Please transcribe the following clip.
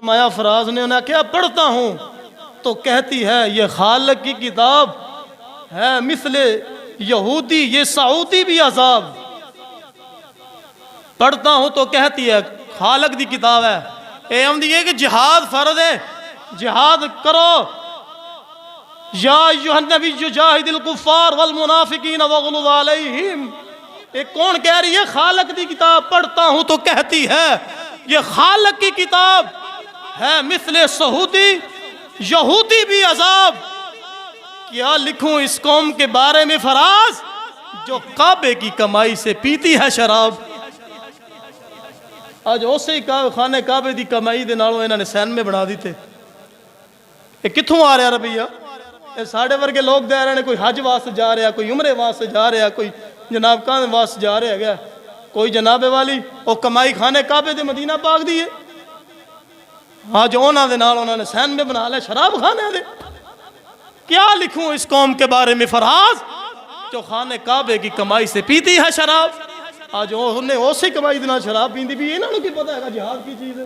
فرمایا فراز نے انہیں کیا پڑھتا ہوں تو کہتی ہے یہ خالق کی کتاب ہے مثل یہودی یہ سعودی بھی عذاب. پڑھتا ہوں تو کہتی ہے خالق دی کتاب ہے. اے ہم دیئے کہ جہاد فرض ہے, جہاد کرو. یا ایھا النبی جاہد الکفار والمنافقین واغلظ علیہم. ایک کون کہہ رہی ہے خالق دی کتاب پڑھتا ہوں تو کہتی ہے یہ خالق کی کتاب ہے مثل سعودی یہودی بھی عذاب. کیا لکھوں اس قوم کے بارے میں فراز جو کعبے کی کمائی سے پیتی ہے شراب. آج اسے خانہ کعبے دی کمائی دے نالوں انہوں نے سینمے بنا دیتے. یہ کتھوں آ رہا رویہ؟ یہ ساڑھے ورگے لوگ دے رہے ہیں, کوئی حج واسطے جا رہا, کوئی عمرے واسطے جا رہا, کوئی جناب کان واسطے جا رہا ہے, کوئی جناب والی وہ کمائی خانے کعبے دے مدینہ پاک دیئے. آج اونا دے نال انہوں نے سینمے بنا لے شراب کھانے دے. کیا لکھوں اس قوم کے بارے میں فراز جو خانے کعبے کی کمائی سے پیتی ہے شراب. آج انہیں اسی کمائی دینا شراب پیندی بھی, انہوں نے کی پتہ ہے کہ جہاد کی چیز ہے.